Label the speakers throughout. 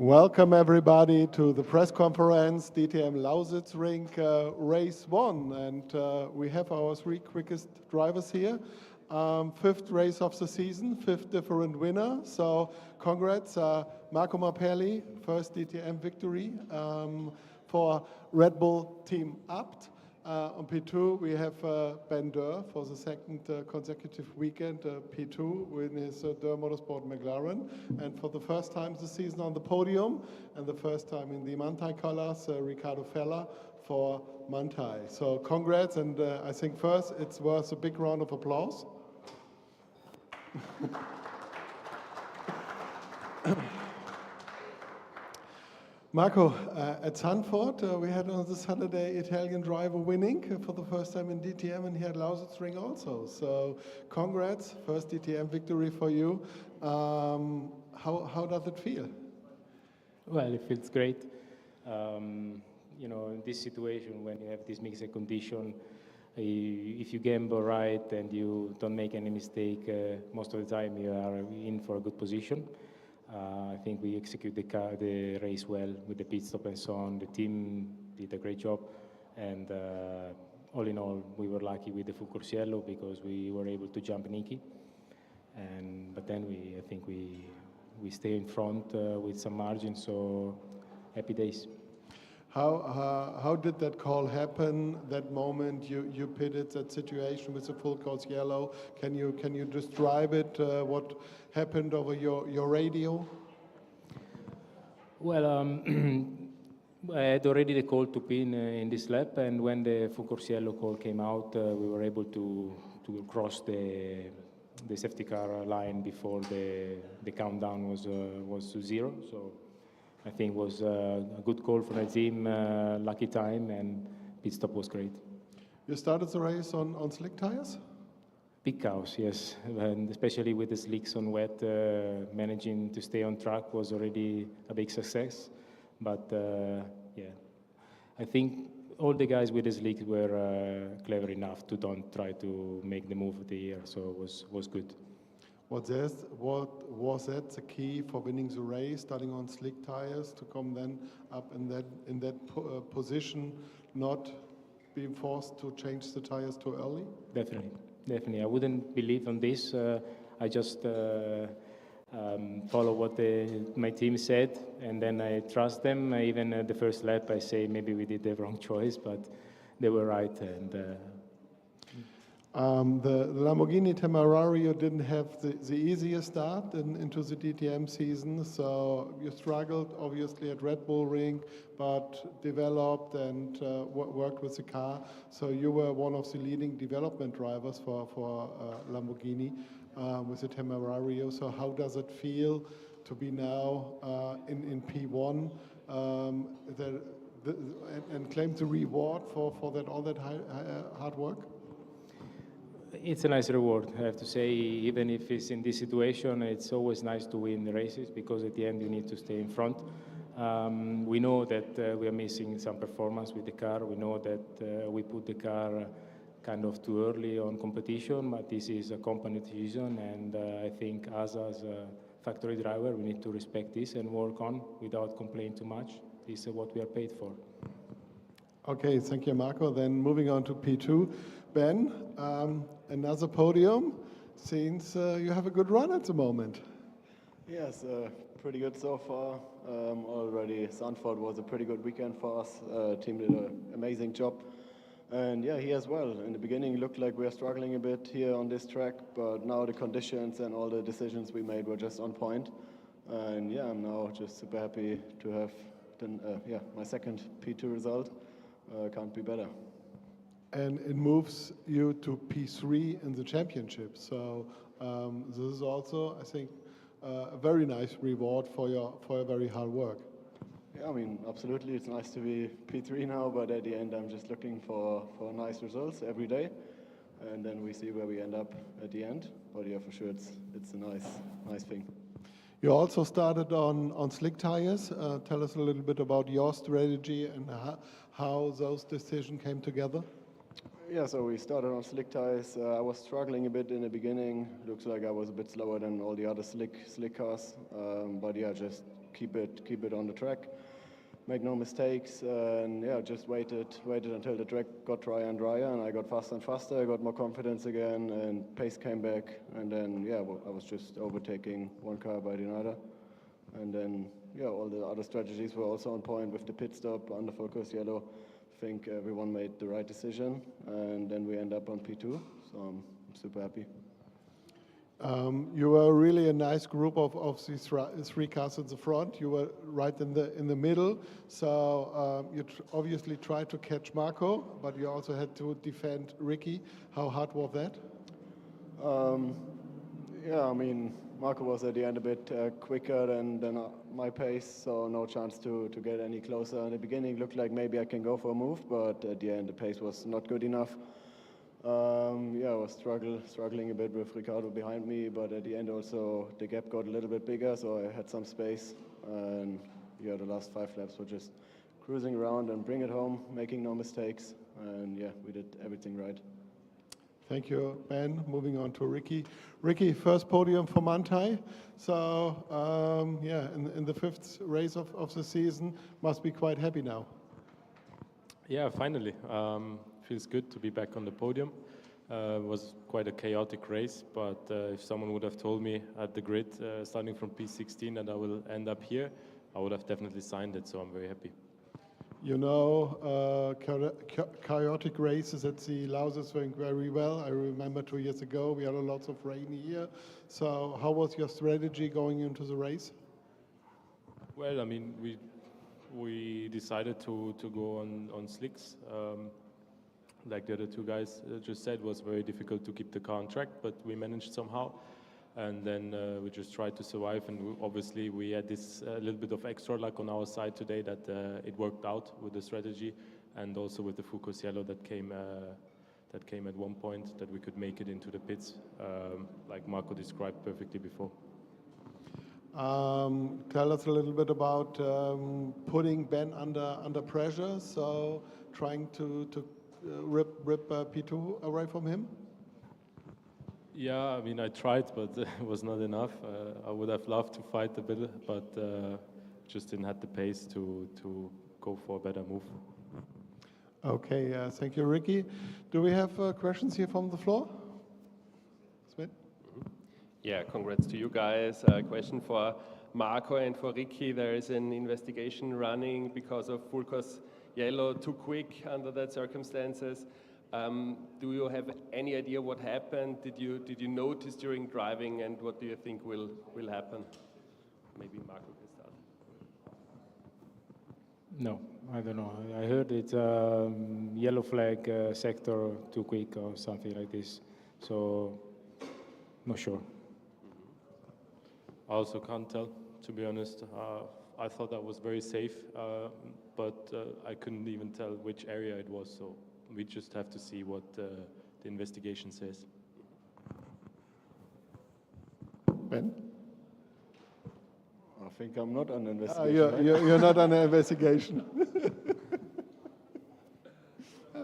Speaker 1: Welcome everybody to the press conference, DTM Lausitzring race 1, and we have our 3 quickest drivers here. 5th race of the season, 5th different winner, so congrats. Marco Mappelli, first DTM victory for Red Bull Team Abt. On P2 we have Ben Durr for the 2nd consecutive weekend, P2 with his Durr Motorsport McLaren, and for the first time this season on the podium and the first time in the Manthey colors, Riccardo Fella for Manthey. So congrats, and I think first it's worth a big round of applause. Marco, at Zandvoort, we had on the Saturday Italian driver winning for the first time in DTM, and he had Lausitzring also. So congrats, first DTM victory for you. How does it feel?
Speaker 2: Well, it feels great. You know, in this situation, when you have this mixed condition, if you gamble right and you don't make any mistake, most of the time you are in for a good position. I think we execute the race well with the pit stop and so on. The team did a great job, and all in all, we were lucky with the Fucurciello because we were able to jump Niki. But then I think we stay in front with some margin, so happy days.
Speaker 1: How did that call happen? That moment you pitted, that situation with the full course yellow. Can you describe it? What happened over your radio?
Speaker 2: Well, I had already the call to pin in this lap, and when the Fucurciello call came out, we were able to cross the safety car line before the countdown was to 0. So I think it was a good call for the team, lucky time, and pit stop was great.
Speaker 1: You started the race on slick tires?
Speaker 2: Big chaos, yes, and especially with the slicks on wet, managing to stay on track was already a big success. But yeah, I think all the guys with the slicks were clever enough to don't try to make the move of the year, so it was good.
Speaker 1: What was that the key for winning the race, starting on slick tires to come then up in that position, not being forced to change the tires too early?
Speaker 2: Definitely. I wouldn't believe on this. I just follow what my team said, and then I trust them. Even at the first lap, I say maybe we did the wrong choice, but they were right. And
Speaker 1: the Lamborghini Temerario didn't have the easiest start into the DTM season, so you struggled obviously at Red Bull Ring, but developed and worked with the car. So you were one of the leading development drivers for Lamborghini with the Temerario. So how does it feel to be now in P1 and claim the reward for all that hard work?
Speaker 2: It's a nice reward, I have to say. Even if it's in this situation, it's always nice to win the races because at the end you need to stay in front. We know that we are missing some performance with the car. We know that we put the car kind of too early on competition, but this is a company decision, and I think us as a factory driver, we need to respect this and work on without complaining too much. This is what we are paid for.
Speaker 1: Okay, thank you, Marco. Then moving on to P2. Ben, another podium. Seems you have a good run at the moment.
Speaker 3: Yes, pretty good so far. Already Zandvoort was a pretty good weekend for us. Team did an amazing job. And yeah, he as well. In the beginning, it looked like we were struggling a bit here on this track, but now the conditions and all the decisions we made were just on point. And yeah, I'm now just super happy to have done, my second P2 result. Can't be better.
Speaker 1: And it moves you to P3 in the championship. So this is also, I think, a very nice reward for your very hard work.
Speaker 3: Yeah, I mean, absolutely. It's nice to be P3 now, but at the end, I'm just looking for nice results every day, and then we see where we end up at the end. But yeah, for sure, it's a nice thing.
Speaker 1: You also started on slick tires. Tell us a little bit about your strategy and how those decisions came together.
Speaker 3: Yeah, so we started on slick tires. I was struggling a bit in the beginning. Looks like I was a bit slower than all the other slick cars. But yeah, just keep it on the track, make no mistakes, and yeah, just waited until the track got drier and drier, and I got faster and faster. I got more confidence again, and pace came back, and then yeah, well, I was just overtaking one car by another, and then yeah, all the other strategies were also on point with the pit stop under focus yellow. I think everyone made the right decision, and then we end up on P2, so I'm super happy.
Speaker 1: You were really a nice group of these three cars in the front. You were right in the middle, so you obviously tried to catch Marco, but you also had to defend Ricky. How hard was that?
Speaker 3: Yeah, I mean, Marco was at the end a bit quicker than my pace, so no chance to get any closer. In the beginning, it looked like maybe I can go for a move, but at the end, the pace was not good enough. Yeah, I was struggling a bit with Ricardo behind me, but at the end also the gap got a little bit bigger, so I had some space. And yeah, the last 5 laps were just cruising around and bring it home, making no mistakes. And yeah, we did everything right.
Speaker 1: Thank you, Ben. Moving on to Ricky. Ricky, first podium for Manthey. So yeah, in the 5th race of the season, must be quite happy now.
Speaker 4: Yeah, finally. Feels good to be back on the podium. It was quite a chaotic race, but if someone would have told me at the grid, starting from P16, that I will end up here, I would have definitely signed it, so I'm very happy.
Speaker 1: You know, chaotic races at the Lausitzring very well. I remember 2 years ago, we had lots of rain here. So how was your strategy going into the race?
Speaker 4: Well, I mean, we decided to go on slicks. Like the other 2 guys just said, it was very difficult to keep the car on track, but we managed somehow. And then we just tried to survive, and obviously we had this little bit of extra luck on our side today that it worked out with the strategy, and also with the Focus Yellow that came at one point, that we could make it into the pits, like Marco described perfectly before.
Speaker 1: Tell us a little bit about putting Ben under pressure, so trying to rip P2 away from him?
Speaker 4: Yeah, I mean, I tried, but it was not enough. I would have loved to fight a bit, but just didn't have the pace to go for a better move.
Speaker 1: Okay, thank you, Ricky. Do we have questions here from the floor? Sven?
Speaker 5: Yeah, congrats to you guys. A question for Marco and for Ricky. There is an investigation running because of full course yellow too quick under that circumstances. Do you have any idea what happened? Did you notice during driving, and what do you think will happen? Maybe Marco can start.
Speaker 2: No, I don't know. I heard it's yellow flag sector too quick or something like this. So, not sure.
Speaker 4: I also can't tell, to be honest. I thought that was very safe, but I couldn't even tell which area it was, so we just have to see what the investigation says.
Speaker 1: Ben?
Speaker 3: I think I'm not under investigation.
Speaker 1: You're not under investigation.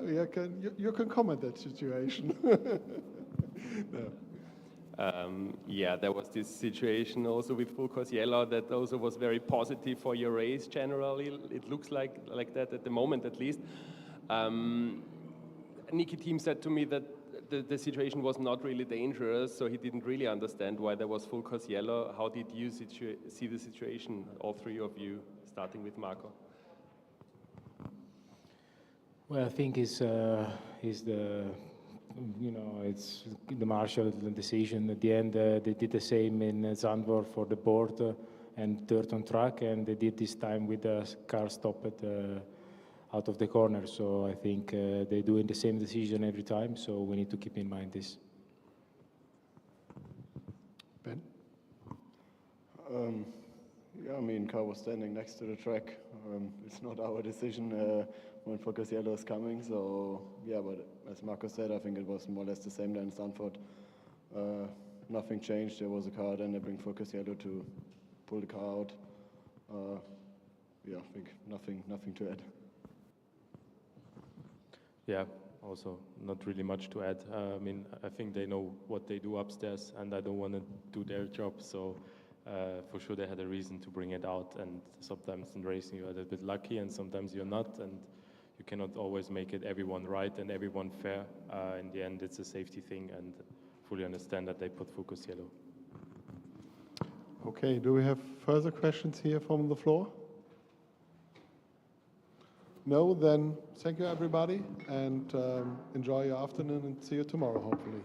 Speaker 1: You can comment that situation. No.
Speaker 5: Yeah, there was this situation also with full course yellow that also was very positive for your race generally. It looks like that at the moment, at least. Nicky Team said to me that the situation was not really dangerous, so he didn't really understand why there was full course yellow. How did you see the situation, all 3 of you, starting with Marco?
Speaker 2: Well, I think it's the it's the marshal decision. At the end, they did the same in Zandvoort for the board and third on track, and they did this time with the car stopped out of the corner. So I think they're doing the same decision every time, so we need to keep in mind this.
Speaker 1: Ben?
Speaker 3: Yeah, I mean, car was standing next to the track. It's not our decision when Focus Yellow is coming, so yeah, but as Marco said, I think it was more or less the same than in Stanford. Nothing changed. There was a car, then they bring Focus Yellow to pull the car out. Yeah, I think nothing to add.
Speaker 4: Yeah, also not really much to add. I mean, I think they know what they do upstairs, and I don't want to do their job, so for sure they had a reason to bring it out, and sometimes in racing you're a little bit lucky and sometimes you're not, and you cannot always make it everyone right and everyone fair. In the end it's a safety thing, and fully understand that they put focus yellow.
Speaker 1: Okay, do we have further questions here from the floor? No, then thank you everybody, and enjoy your afternoon and see you tomorrow hopefully.